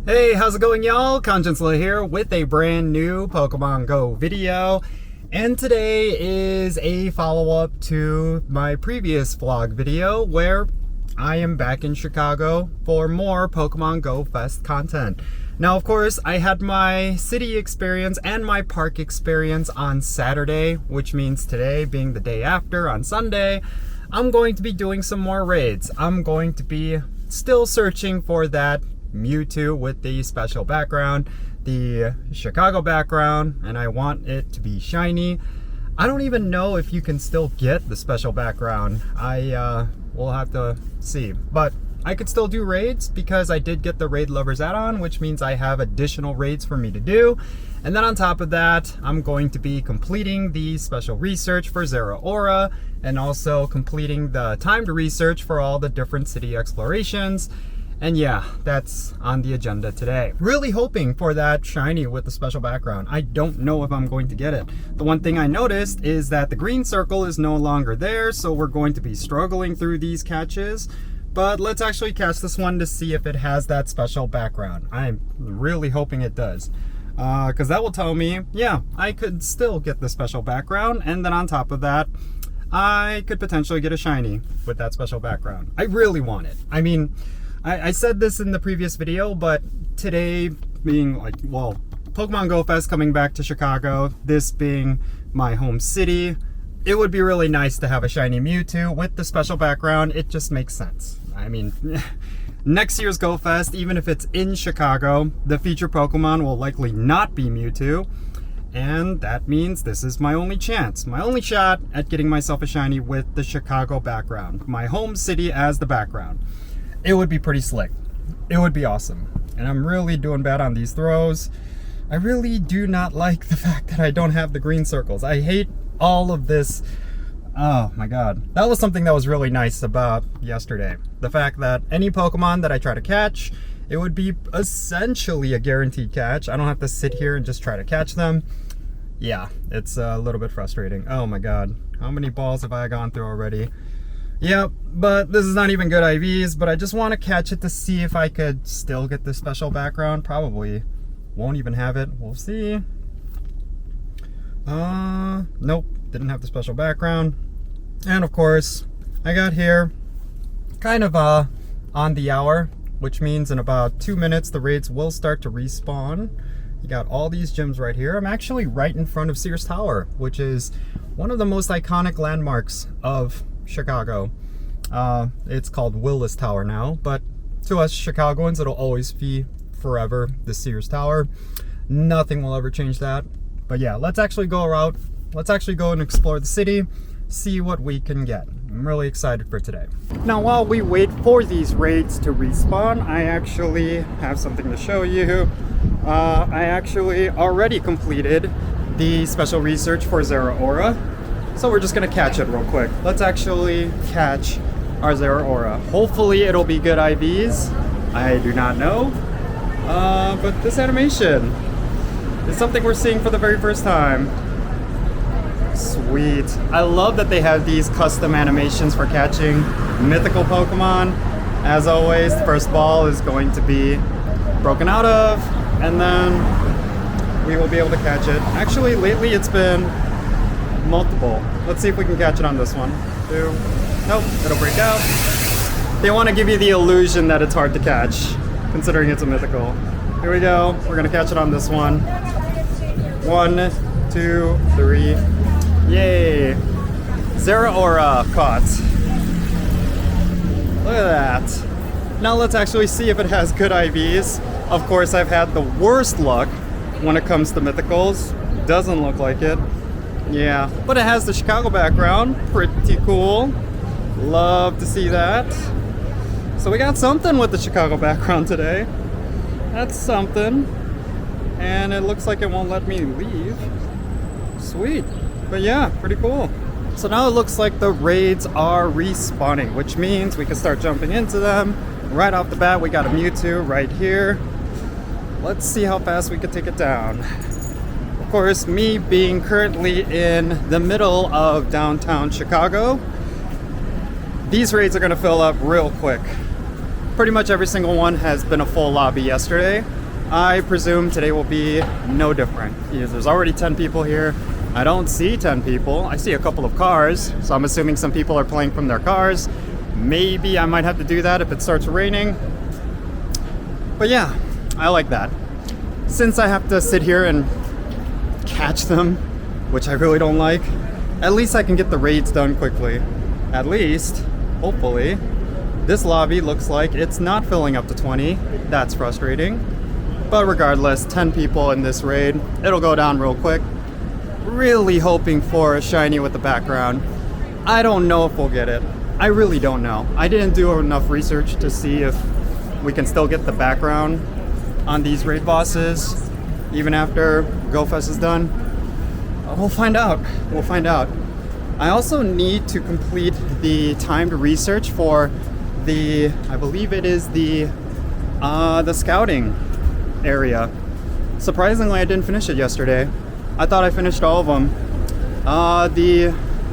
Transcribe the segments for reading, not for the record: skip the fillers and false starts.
Hey, how's it going, y'all? Jinsula here with a brand new Pokemon Go video. And today is a follow-up to my previous vlog video where I am back in Chicago for more Pokemon Go Fest content. Now, of course, I had my city experience and my park experience on Saturday, which means today being the day after, on Sunday, I'm going to be doing some more raids. I'm going to be still searching for that Mewtwo with the special background, the Chicago background, and I want it to be shiny. I don't even know if you can still get the special background. I will have to see, but I could still do raids because I did get the Raid Lovers add-on, which means I have additional raids for me to do. And then on top of that, I'm going to be completing the special research for Zeraora and also completing the timed research for all the different city explorations. And yeah, that's on the agenda today. Really hoping for that shiny with the special background. I don't know if I'm going to get it. The one thing I noticed is that the green circle is no longer there, so we're going to be struggling through these catches. But let's actually catch this one to see if it has that special background. I'm really hoping it does. Because that will tell me, yeah, I could still get the special background. And then on top of that, I could potentially get a shiny with that special background. I really want it. I mean, I said this in the previous video, but today being like, well, Pokemon Go Fest coming back to Chicago, this being my home city, it would be really nice to have a shiny Mewtwo with the special background. It just makes sense. I mean, next year's Go Fest, even if it's in Chicago, the featured Pokemon will likely not be Mewtwo. And that means this is my only chance, my only shot at getting myself a shiny with the Chicago background, my home city as the background. It would be pretty slick. It would be awesome. And I'm really doing bad on these throws. I really do not like the fact that I don't have the green circles. I hate all of this. Oh my god. That was something that was really nice about yesterday. The fact that any Pokemon that I try to catch, it would be essentially a guaranteed catch. I don't have to sit here and just try to catch them. Yeah, it's a little bit frustrating. Oh my god. How many balls have I gone through already? Yep, but this is not even good IVs, but I just want to catch it to see if I could still get the special background. Probably won't even have it. We'll see. Nope, didn't have the special background. And of course, I got here kind of on the hour, which means in about 2 minutes the raids will start to respawn. You got all these gyms right here. I'm actually right in front of Sears Tower, which is one of the most iconic landmarks of Chicago. It's called Willis Tower now, but to us Chicagoans, it'll always be forever the Sears Tower. Nothing will ever change that. But yeah, let's actually go around. Let's actually go and explore the city, see what we can get. I'm really excited for today. Now, while we wait for these raids to respawn, I actually have something to show you. I actually already completed the special research for Zeraora. So we're just gonna catch it real quick. Let's actually catch our Zeraora. Hopefully it'll be good IVs. I do not know. But this animation is something we're seeing for the very first time. Sweet. I love that they have these custom animations for catching mythical Pokemon. As always, the first ball is going to be broken out of, and then we will be able to catch it. Actually, lately it's been multiple. Let's see if we can catch it on this one. Two. Nope, it'll break out. They want to give you the illusion that it's hard to catch, considering it's a mythical. Here we go. We're gonna catch it on this one. 1, 2, 3. Yay! Zeraora caught. Look at that. Now let's actually see if it has good IVs. Of course, I've had the worst luck when it comes to mythicals. Doesn't look like it. Yeah, but it has the Chicago background. Pretty cool. Love to see that. So we got something with the Chicago background today. That's something. And it looks like it won't let me leave. Sweet. But yeah, pretty cool. So now it looks like the raids are respawning, which means we can start jumping into them. Right off the bat, we got a Mewtwo right here. Let's see how fast we can take it down. Of course, me being currently in the middle of downtown Chicago, these raids are gonna fill up real quick. Pretty much every single one has been a full lobby yesterday. I presume today will be no different. There's already 10 people here. I don't see 10 people. I see a couple of cars, so I'm assuming some people are playing from their cars. Maybe I might have to do that if it starts raining. But yeah, I like that. Since I have to sit here and catch them, which I really don't like, at least I can get the raids done quickly. At least, hopefully. This lobby looks like it's not filling up to 20. That's frustrating. But regardless, 10 people in this raid. It'll go down real quick. Really hoping for a shiny with the background. I don't know if we'll get it. I really don't know. I didn't do enough research to see if we can still get the background on these raid bosses, even after Go Fest is done. We'll find out. We'll find out. I also need to complete the timed research for the, I believe it is the scouting area. Surprisingly, I didn't finish it yesterday. I thought I finished all of them.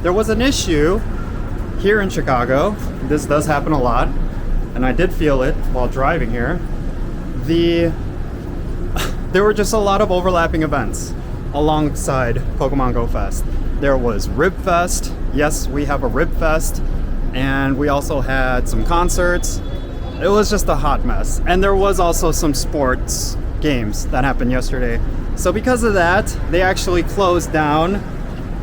There was an issue here in Chicago. This does happen a lot, and I did feel it while driving here. There were just a lot of overlapping events alongside Pokemon Go Fest. There was Rib Fest. Yes, we have a Rib Fest. And we also had some concerts. It was just a hot mess. And there was also some sports games that happened yesterday. So because of that, they actually closed down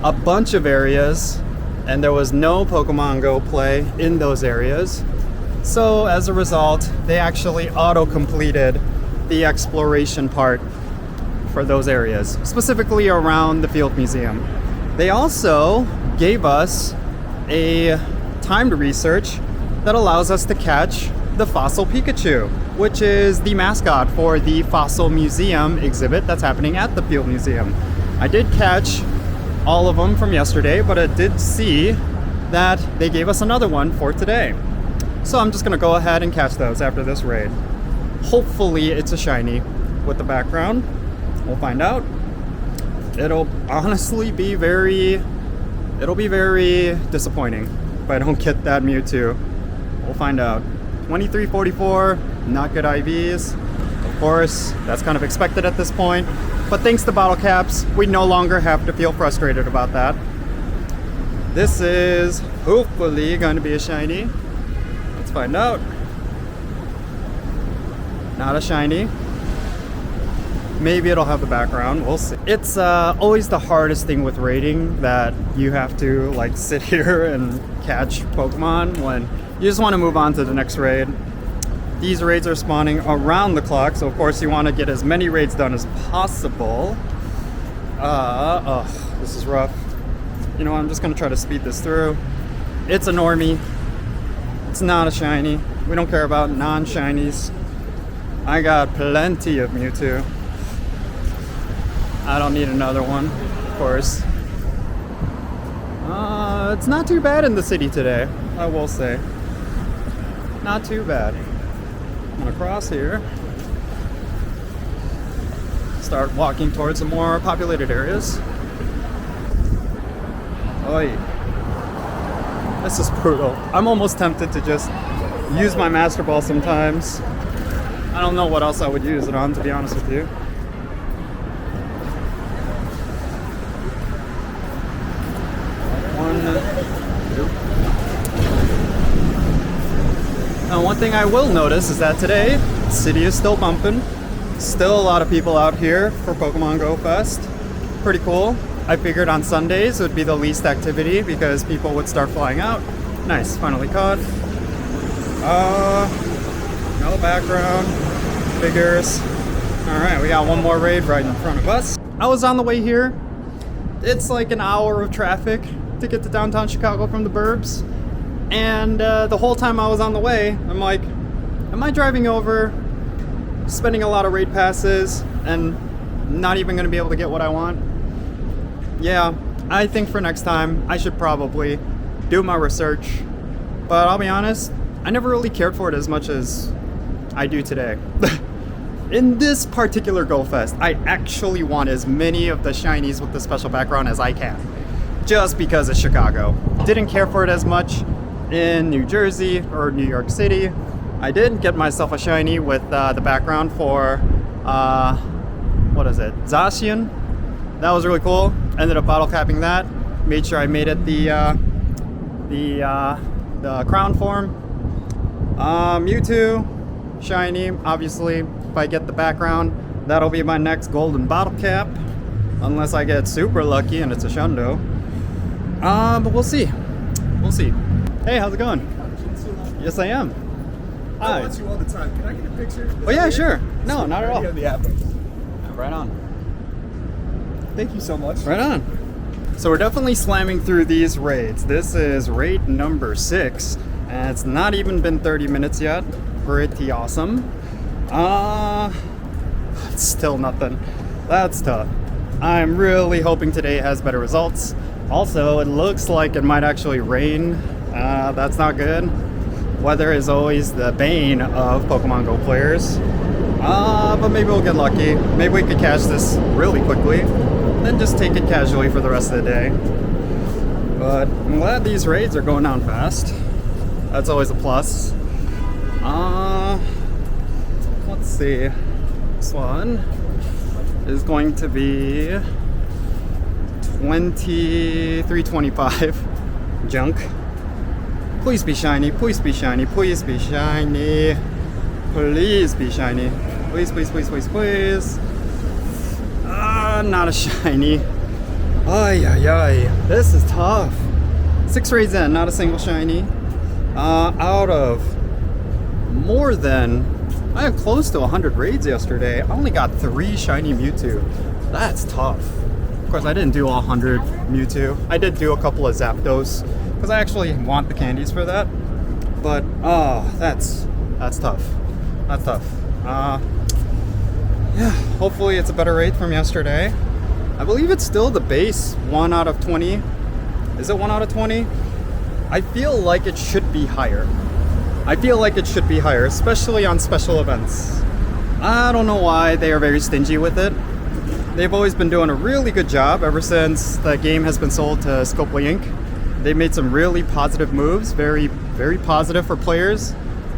a bunch of areas, and there was no Pokemon Go play in those areas. So as a result, they actually auto-completed the exploration part for those areas, specifically around the Field Museum. They also gave us a timed research that allows us to catch the Fossil Pikachu, which is the mascot for the Fossil Museum exhibit that's happening at the Field Museum. I did catch all of them from yesterday, but I did see that they gave us another one for today. So I'm just gonna go ahead and catch those after this raid. Hopefully it's a shiny with the background. We'll find out. It'll honestly be very disappointing if I don't get that Mewtwo. We'll find out. 2344, not good IVs. Of course, that's kind of expected at this point. But thanks to bottle caps, we no longer have to feel frustrated about that. This is hopefully going to be a shiny. Let's find out. Not a shiny. Maybe it'll have the background, we'll see. It's always the hardest thing with raiding, that you have to like sit here and catch Pokemon when you just want to move on to the next raid. These raids are spawning around the clock, so of course you want to get as many raids done as possible. This is rough. You know, I'm just gonna try to speed this through. It's a normie. It's not a shiny. We don't care about non-shinies. I got plenty of Mewtwo. I don't need another one, of course. It's not too bad in the city today, I will say. Not too bad. I'm gonna cross here. Start walking towards the more populated areas. Oy. This is brutal. I'm almost tempted to just use my Master Ball sometimes. I don't know what else I would use it on, to be honest with you. Now, one thing I will notice is that today, the city is still bumping. Still a lot of people out here for Pokemon Go Fest. Pretty cool. I figured on Sundays it would be the least activity because people would start flying out. Nice, finally caught. No background. Figures. Alright, we got one more raid right in front of us. I was on the way here. It's like an hour of traffic to get to downtown Chicago from the burbs. And the whole time I was on the way, I'm like, am I driving over, spending a lot of raid passes, and not even going to be able to get what I want? Yeah, I think for next time, I should probably do my research. But I'll be honest, I never really cared for it as much as I do today. In this particular Go Fest, I actually want as many of the shinies with the special background as I can. Just because it's Chicago. Didn't care for it as much in New Jersey or New York City. I did get myself a shiny with the background for, what is it, Zacian. That was really cool. Ended up bottle capping that. Made sure I made it the crown form. Mewtwo, shiny, obviously. If I get the background, that'll be my next golden bottle cap. Unless I get super lucky and it's a Shundo. But we'll see. We'll see. Hey, how's it going? Jinsula. Yes, I am. I watch you all the time. Can I get a picture? Oh yeah, sure. No, not at all. On the app. Right on. Thank you so much. Right on. So we're definitely slamming through these raids. This is raid number 6, and it's not even been 30 minutes yet. Pretty awesome. It's still nothing. That's tough. I'm really hoping today has better results. Also, it looks like it might actually rain. That's not good. Weather is always the bane of Pokemon Go players. But maybe we'll get lucky. Maybe we could catch this really quickly, then just take it casually for the rest of the day. But I'm glad these raids are going down fast. That's always a plus. Let's see. This one is going to be 2325 junk. Please be shiny, please be shiny, please be shiny. Please be shiny. Please, please, please, please, please. Not a shiny. Ay, ay, ay. This is tough. 6 raids in, not a single shiny. Out of more than, I had close to 100 raids yesterday. I only got 3 shiny Mewtwo. That's tough. Of course, I didn't do all 100 Mewtwo. I did do a couple of Zapdos, because I actually want the candies for that. But, that's tough. That's tough. Yeah, hopefully it's a better rate from yesterday. I believe it's still the base 1 out of 20. Is it 1 out of 20? I feel like it should be higher. I feel like it should be higher, especially on special events. I don't know why they are very stingy with it. They've always been doing a really good job ever since the game has been sold to Scopely Inc. They made some really positive moves, very, very positive for players.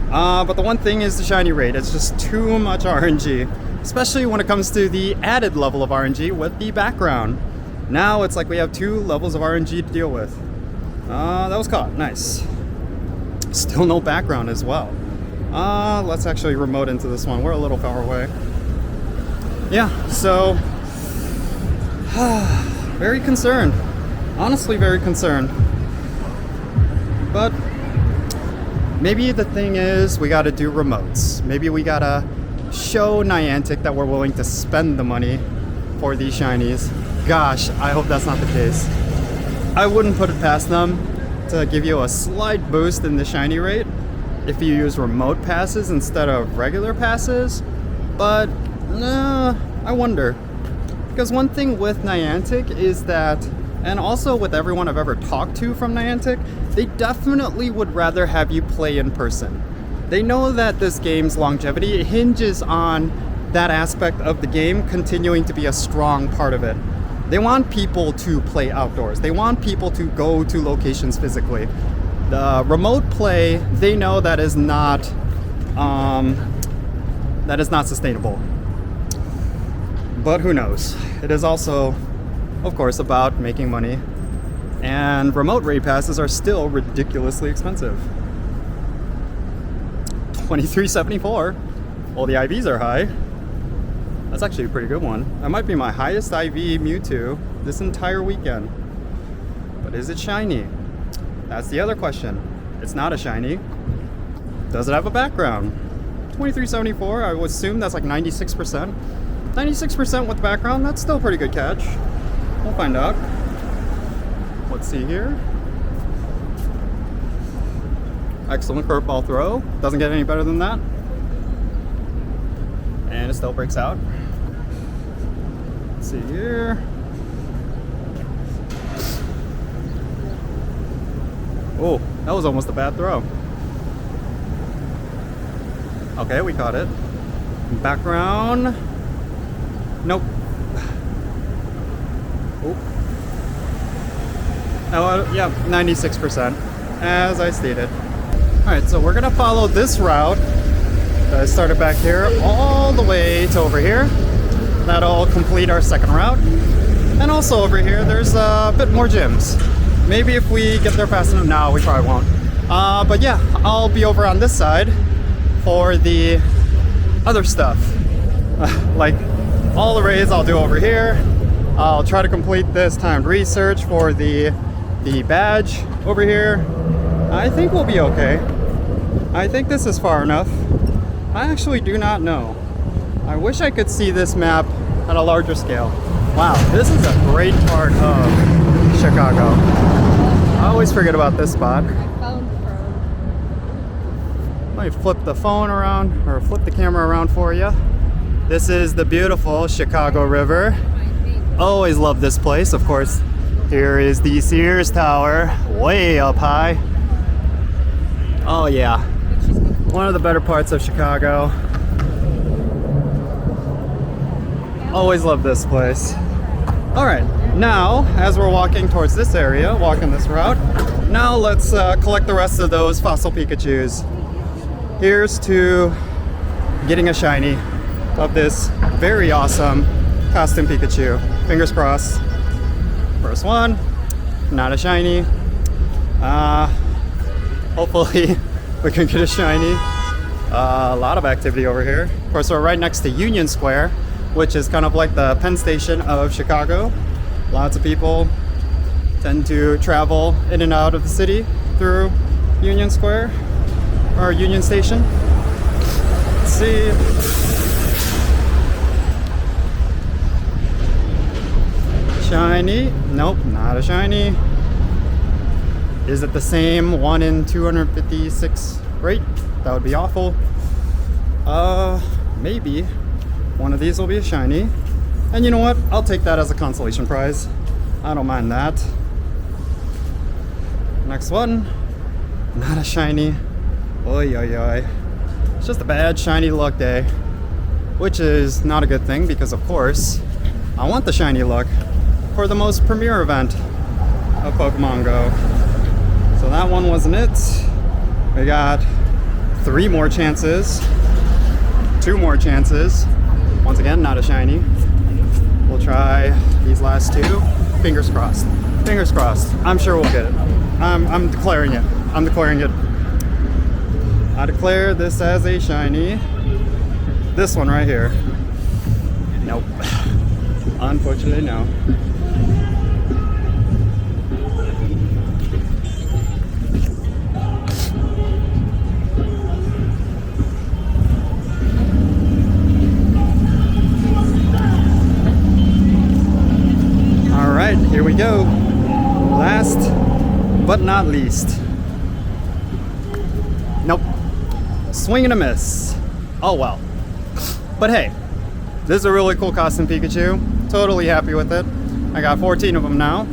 But the one thing is the shiny rate. It's just too much RNG, especially when it comes to the added level of RNG with the background. Now it's like we have 2 levels of RNG to deal with. That was caught. Nice. Still no background as well. Let's actually remote into this one. We're a little far away. Yeah, so very concerned. Honestly, very concerned. But maybe the thing is we gotta do remotes. Maybe we gotta show Niantic that we're willing to spend the money for these shinies. Gosh, I hope that's not the case. I wouldn't put it past them to give you a slight boost in the shiny rate if you use remote passes instead of regular passes, but I wonder. Because one thing with Niantic is that, and also with everyone I've ever talked to from Niantic, they definitely would rather have you play in person. They know that this game's longevity hinges on that aspect of the game continuing to be a strong part of it. They want people to play outdoors. They want people to go to locations physically. The remote play, they know that is not sustainable. But who knows? It is also, of course, about making money. And remote raid passes are still ridiculously expensive. $23.74. Well, the IVs are high. That's actually a pretty good one. That might be my highest IV Mewtwo this entire weekend. But is it shiny? That's the other question. It's not a shiny. Does it have a background? $23.74, I would assume that's like 96%. 96% with background, that's still a pretty good catch. We'll find out. Let's see here. Excellent curveball throw. Doesn't get any better than that. And it still breaks out. Let's see here. Oh, that was almost a bad throw. Okay, we caught it. Background. Nope. Oh. Oh, yeah, 96%, as I stated. All right, so we're gonna follow this route I started back here all the way to over here. That'll complete our second route. And also over here, there's a bit more gyms. Maybe if we get there fast enough. No, we probably won't. But yeah, I'll be over on this side for the other stuff. Like all the raids I'll do over here. I'll try to complete this timed research for the badge over here. I think we'll be okay. I think this is far enough. I actually do not know. I wish I could see this map at a larger scale. Wow, this is a great part of Chicago. I always forget about this spot. Might flip the phone around or flip the camera around for you. This is the beautiful Chicago River. Always love this place. Of course, here is the Sears Tower, way up high. Oh yeah, one of the better parts of Chicago. Always love this place. All right, now as we're walking towards this area, walking this route, now let's collect the rest of those fossil Pikachus. Here's to getting a shiny of this very awesome costume Pikachu. Fingers crossed. First one, not a shiny. Hopefully we can get a shiny. A lot of activity over here. Of course, we're right next to Union Square, which is kind of like the Penn Station of Chicago. Lots of people tend to travel in and out of the city through Union Square or Union Station. Let's see. Shiny. Nope, not a shiny. Is it the same 1 in 256 rate? That would be awful. Maybe one of these will be a shiny. And you know what? I'll take that as a consolation prize. I don't mind that. Next one. Not a shiny. Oy, oy, oy. It's just a bad shiny luck day. Which is not a good thing because, of course, I want the shiny luck for the most premier event of Pokemon Go. So that one wasn't it. We got 3 more chances. 2 more chances. Once again, not a shiny. We'll try these last 2. Fingers crossed. Fingers crossed. I'm sure we'll get it. I'm declaring it. I'm declaring it. I declare this as a shiny. This one right here. Nope. Unfortunately, no. Alright, here we go. Last but not least. Nope. Swing and a miss. Oh well. But hey, this is a really cool costume Pikachu. Totally happy with it. I got 14 of them now.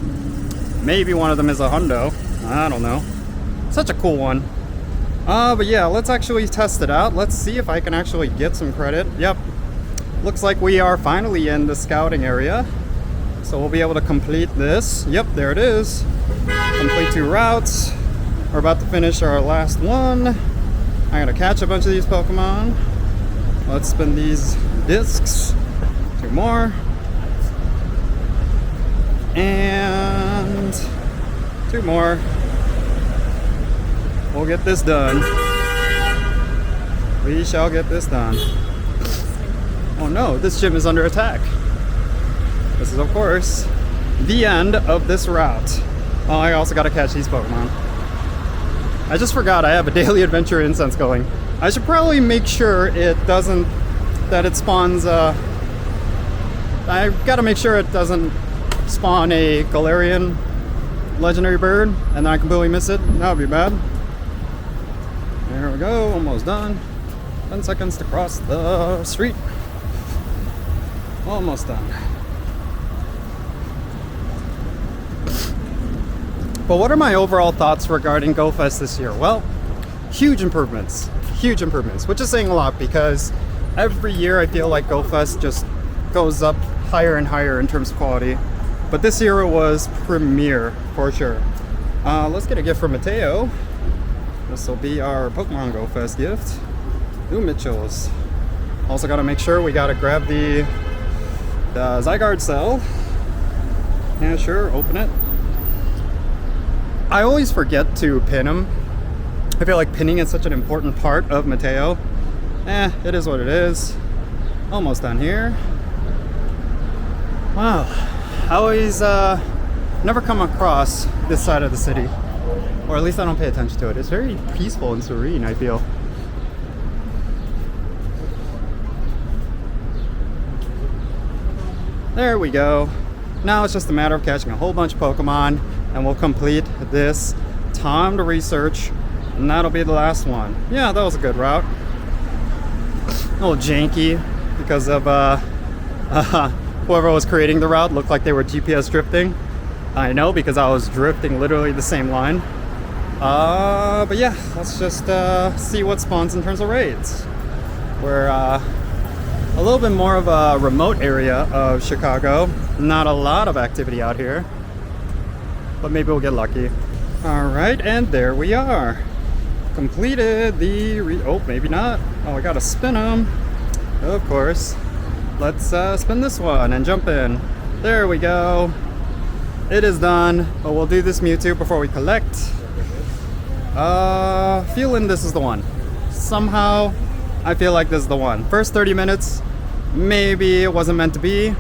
Maybe one of them is a hundo. I don't know. Such a cool one. But yeah, let's actually test it out. Let's see if I can actually get some credit. Yep. Looks like we are finally in the scouting area. So we'll be able to complete this. Yep, there it is. Complete 2 routes. We're about to finish our last one. I'm gonna catch a bunch of these Pokemon. Let's spin these discs. 2 more. And 2 more. We'll get this done. We shall get this done. Oh no, this gym is under attack. This is, of course, the end of this route. Oh, I also gotta catch these Pokemon. I just forgot I have a daily adventure incense going. I should probably make sure it doesn't, that it spawns, I gotta make sure it doesn't spawn a Galarian legendary bird, and then I completely miss it. That would be bad. There we go, almost done. 10 seconds to cross the street. Almost done. But what are my overall thoughts regarding Go Fest this year? Well, huge improvements, which is saying a lot because every year I feel like Go Fest just goes up higher and higher in terms of quality. But this year it was premier for sure. Let's get a gift from Mateo. This will be our Pokemon Go Fest gift. New Mitchells. Also gotta make sure we gotta grab the Zygarde cell. Yeah, sure, open it. I always forget to pin him. I feel like pinning is such an important part of Mateo. It is what it is. Almost done here. Wow. I always never come across this side of the city. Or at least I don't pay attention to it. It's very peaceful and serene, I feel. There we go. Now it's just a matter of catching a whole bunch of Pokemon and we'll complete this timed research and that'll be the last one. Yeah, that was a good route. A little janky because of whoever was creating the route looked like they were GPS drifting. I know because I was drifting literally the same line. But yeah, let's just see what spawns in terms of raids. We're a little bit more of a remote area of Chicago. Not a lot of activity out here, but maybe we'll get lucky. All right, and there we are. Completed the oh, maybe not. Oh, I gotta spin them. Of course. Let's spin this one and jump in. There we go. It is done, but we'll do this Mewtwo before we collect. Feeling this is the one. Somehow, I feel like this is the one. First 30 minutes, maybe it wasn't meant to be,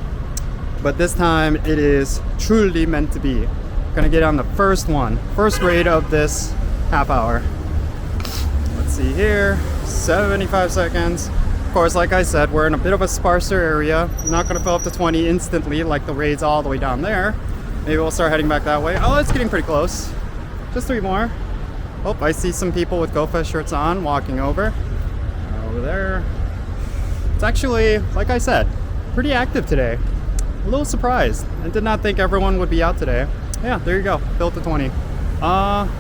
but this time it is truly meant to be. Gonna get on the first one, first raid of this half hour. Let's see here, 75 seconds. Of course, like I said, we're in a bit of a sparser area. Not gonna fill up to 20 instantly like the raids all the way down there. Maybe we'll start heading back that way. Oh, it's getting pretty close. Just 3 more. Oh, I see some people with Go Fest shirts on walking over. Over there. It's actually, like I said, pretty active today. A little surprised. I did not think everyone would be out today. Yeah, there you go. Built to 20.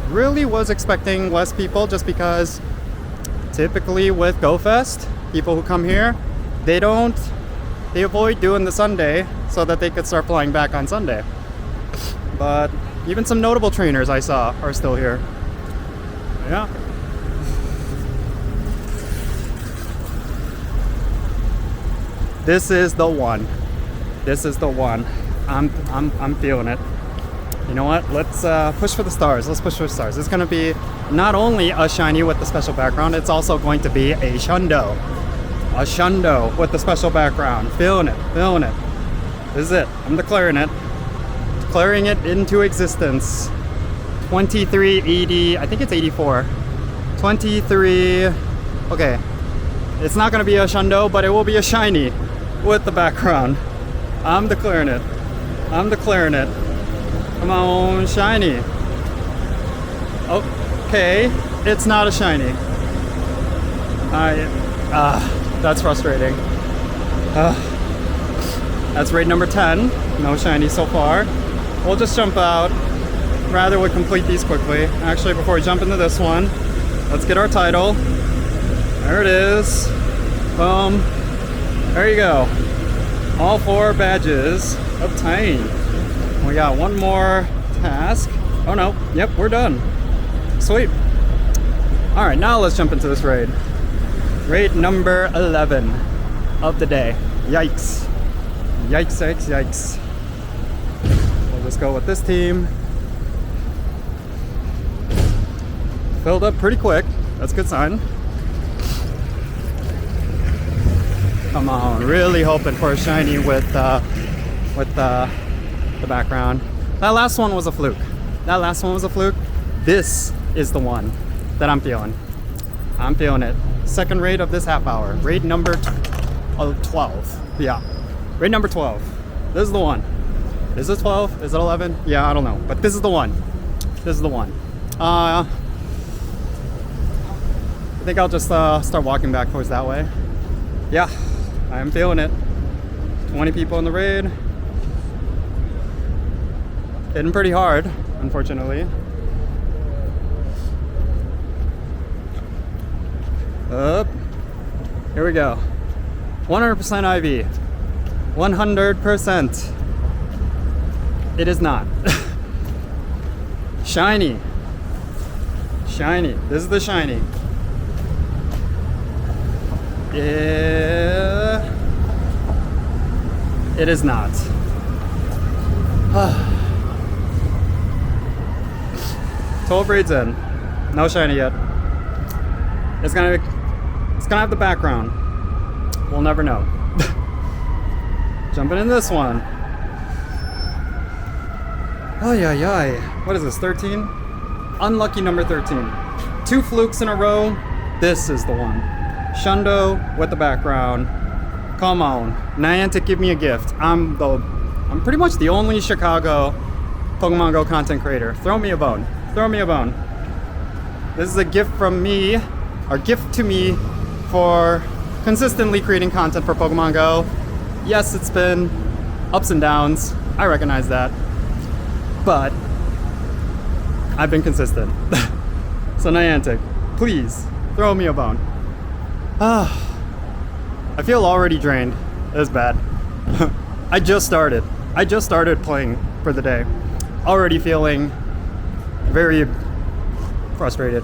Really was expecting less people just because typically with Go Fest, people who come here, they avoid doing the Sunday so that they could start flying back on Sunday. But even some notable trainers I saw are still here. Yeah. This is the one. This is the one. I'm feeling it. You know what? Let's push for the stars. Let's push for the stars. It's gonna be not only a shiny with the special background, it's also going to be a Shundo. A Shundo with the special background. Feeling it, feeling it. This is it. I'm declaring it. Declaring it into existence. 2380, I think it's 84. 23, okay. It's not gonna be a Shundo, but it will be a shiny with the background. I'm declaring it. I'm declaring it. Come on, shiny. Okay, it's not a shiny. That's frustrating. That's raid number 10. No shiny so far. We'll just jump out. Rather would complete these quickly. Actually, before we jump into this one, let's get our title. There it is. Boom. There you go. All 4 badges obtained. We got one more task. Oh no, yep, we're done. Sweet. All right, now let's jump into this raid. Raid number 11 of the day. Yikes. Yikes, yikes, yikes. We'll just go with this team. Filled up pretty quick. That's a good sign. Come on, really hoping for a shiny with the background. That last one was a fluke. That last one was a fluke. This is the one that I'm feeling. I'm feeling it. Second raid of this half hour. Raid number 12. Yeah. Raid number 12. This is the one. Is it 12? Is it 11? Yeah, I don't know. But this is the one. This is the one. I think I'll just start walking back towards that way. Yeah, I am feeling it. 20 people in the raid. Hitting pretty hard, unfortunately. Up. Here we go. 100% IV. 100%. It is not. Shiny. Shiny. This is the shiny. It is not. 12 raids in. No shiny yet. It's gonna have the background. We'll never know. Jumping in this one. Oh yeah. What is this, 13? Unlucky number 13. 2 flukes in a row. This is the one. Shundo with the background. Come on. Niantic, give me a gift. I'm pretty much the only Chicago Pokemon Go content creator. Throw me a bone. Throw me a bone. This is a gift from me, or gift to me, for consistently creating content for Pokemon Go. Yes, it's been ups and downs. I recognize that. But I've been consistent. So Niantic, please throw me a bone. I feel already drained. It's bad. I just started playing for the day. Already feeling very frustrated.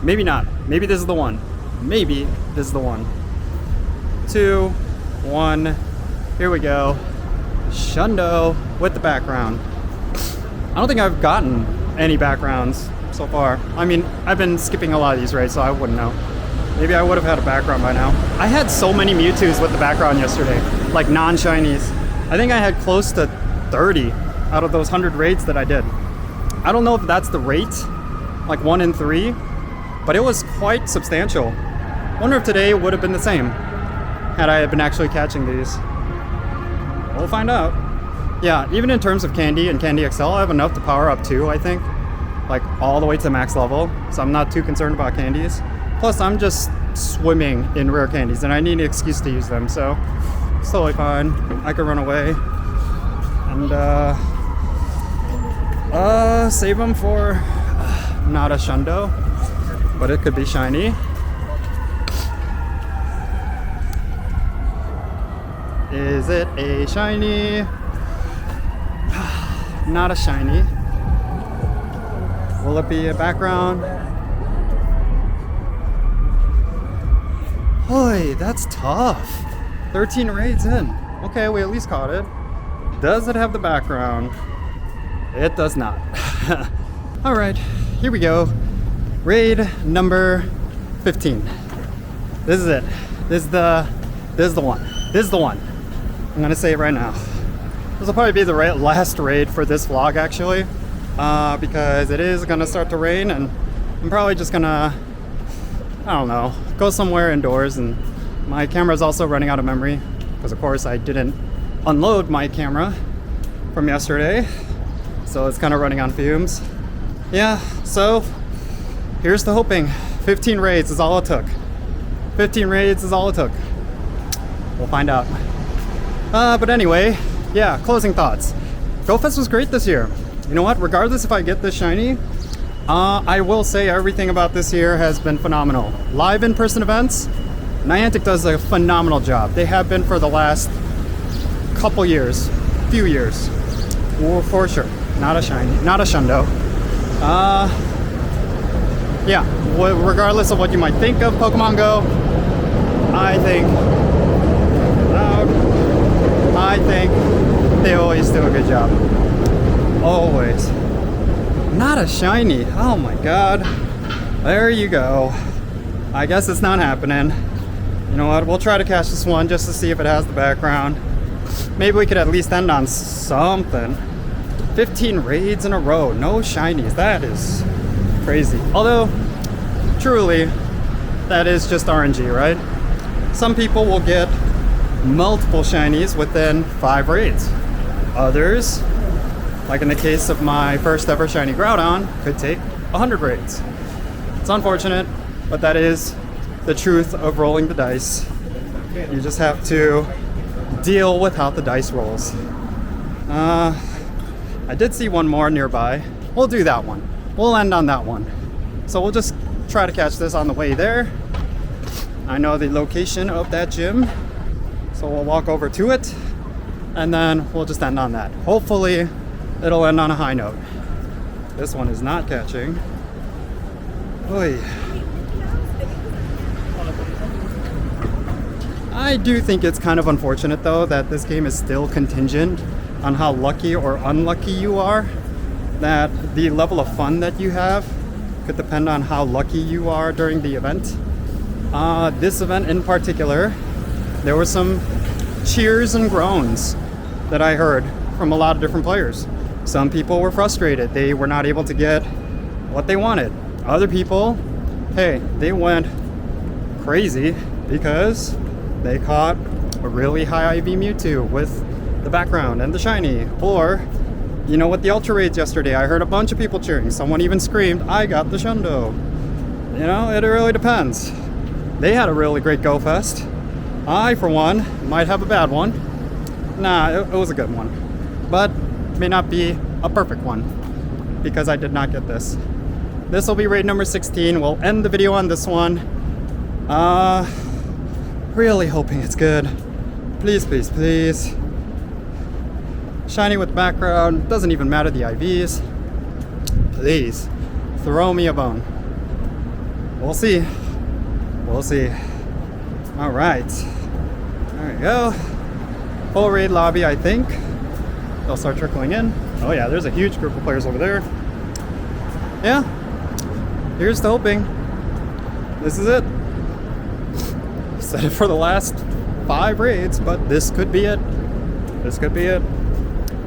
Maybe not. Maybe this is the one. Maybe this is the one. 2, 1. Here we go. Shundo with the background. I don't think I've gotten any backgrounds so far. I mean, I've been skipping a lot of these raids, so I wouldn't know. Maybe I would have had a background by now. I had so many Mewtwo's with the background yesterday, like non-shinies. I think I had close to 30 out of those 100 raids that I did. I don't know if that's the rate, like 1 in 3, but it was quite substantial. Wonder if today would have been the same had I been actually catching these. We'll find out. Yeah, even in terms of Candy and Candy XL, I have enough to power up 2, I think. Like all the way to max level, so I'm not too concerned about candies. Plus, I'm just swimming in rare candies, and I need an excuse to use them, so it's totally fine. I could run away and save them for not a Shundo, but it could be shiny. Is it a shiny? Not a shiny. Will it be a background? Hoy, that's tough. 13 raids in. Okay, we at least caught it. Does it have the background? It does not. All right, here we go. Raid number 15. This is it. This is the one. This is the one. I'm gonna say it right now. This will probably be the last raid for this vlog, actually, because it is gonna start to rain, and I'm probably just gonna, I don't know, go somewhere indoors. And my camera's also running out of memory because, of course, I didn't unload my camera from yesterday, so it's kind of running on fumes. Yeah, so here's the hoping. 15 raids is all it took. 15 raids is all it took. We'll find out. But anyway, yeah, closing thoughts. Go Fest was great this year. You know what? Regardless if I get this shiny, I will say everything about this year has been phenomenal. Live in-person events, Niantic does a phenomenal job. They have been for the last couple years, few years, for sure. Not a shiny, not a Shundo. Yeah, regardless of what you might think of Pokemon Go, I think they always do a good job. Always. Not a shiny. Oh my god. There you go. I guess it's not happening. You know what? We'll try to catch this one just to see if it has the background. Maybe we could at least end on something. 15 raids in a row. No shinies. That is crazy. Although, truly, that is just RNG, right? Some people will get multiple shinies within 5 raids. Others, like in the case of my first ever shiny Groudon, could take 100 raids. It's unfortunate, but that is the truth of rolling the dice. You just have to deal with how the dice rolls. I did see one more nearby. We'll do that one. We'll end on that one. So we'll just try to catch this on the way there. I know the location of that gym, so we'll walk over to it, and then we'll just end on that. Hopefully, it'll end on a high note. This one is not catching. Oy. I do think it's kind of unfortunate though that this game is still contingent on how lucky or unlucky you are. That the level of fun that you have could depend on how lucky you are during the event. This event in particular, there were some cheers and groans that I heard from a lot of different players. Some people were frustrated. They were not able to get what they wanted. Other people, hey, they went crazy because they caught a really high IV Mewtwo with the background and the shiny. Or, you know, with the Ultra Raids yesterday, I heard a bunch of people cheering. Someone even screamed, I got the Shundo. You know, it really depends. They had a really great Go Fest. I, for one, might have a bad one. Nah, it was a good one. But may not be a perfect one because I did not get this. This will be raid number 16. We'll end the video on this one. Really hoping it's good. Please, please, please. Shiny with background. Doesn't even matter the IVs. Please, throw me a bone. We'll see. We'll see. All right. There we go. Full raid lobby, I think. They'll start trickling in. Oh yeah, there's a huge group of players over there. Yeah. Here's to hoping. This is it. Said it for the last 5 raids, but this could be it. This could be it.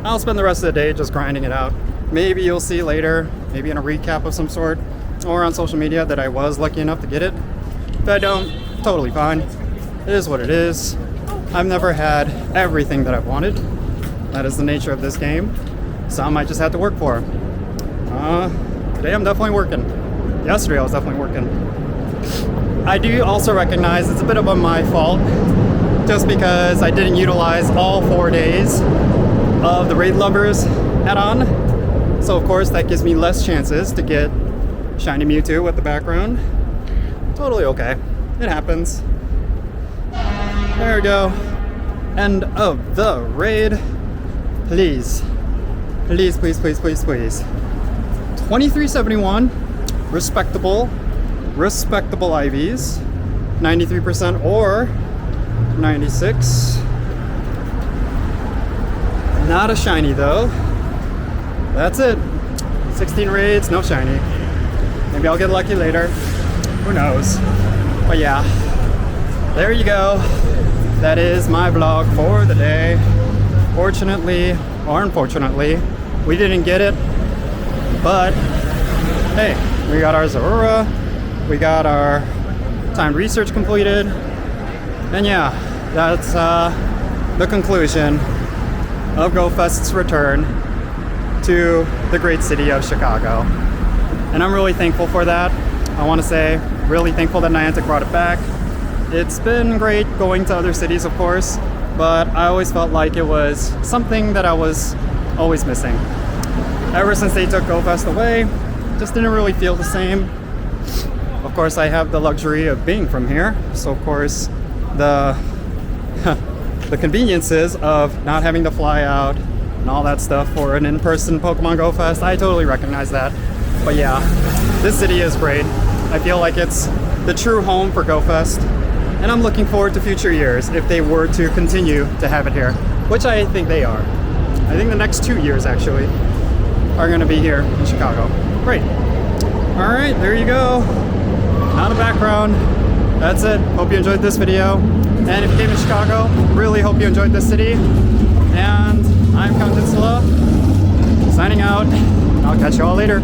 I'll spend the rest of the day just grinding it out. Maybe you'll see later, maybe in a recap of some sort, or on social media that I was lucky enough to get it. If I don't, totally fine. It is what it is. I've never had everything that I've wanted. That is the nature of this game. Some I just had to work for. Today I'm definitely working. Yesterday I was definitely working. I do also recognize it's a bit of my fault just because I didn't utilize all 4 days of the Raid Lovers add-on. So of course that gives me less chances to get Shiny Mewtwo with the background. Totally okay. It happens. There we go. End of the raid. Please. Please, please, please, please, please. 2371. Respectable IVs. 93% or 96. Not a shiny though. That's it. 16 raids, no shiny. Maybe I'll get lucky later. Who knows? But yeah, there you go. That is my vlog for the day. Fortunately, or unfortunately, we didn't get it. But hey, we got our Zeraora. We got our timed research completed. And yeah, that's the conclusion of Go Fest's return to the great city of Chicago. And I'm really thankful for that. I want to say, really thankful that Niantic brought it back. It's been great going to other cities, of course, but I always felt like it was something that I was always missing. Ever since they took Go Fest away, just didn't really feel the same. Of course, I have the luxury of being from here, so of course, the conveniences of not having to fly out and all that stuff for an in-person Pokemon Go Fest, I totally recognize that. But yeah, this city is great. I feel like it's the true home for Go Fest, and I'm looking forward to future years if they were to continue to have it here, which I think they are. I think the next 2 years actually are going to be here in Chicago. Great. All right, there you go. Not a background. That's it. Hope you enjoyed this video. And if you came to Chicago, really hope you enjoyed this city. And I'm Jinsula, signing out. I'll catch you all later.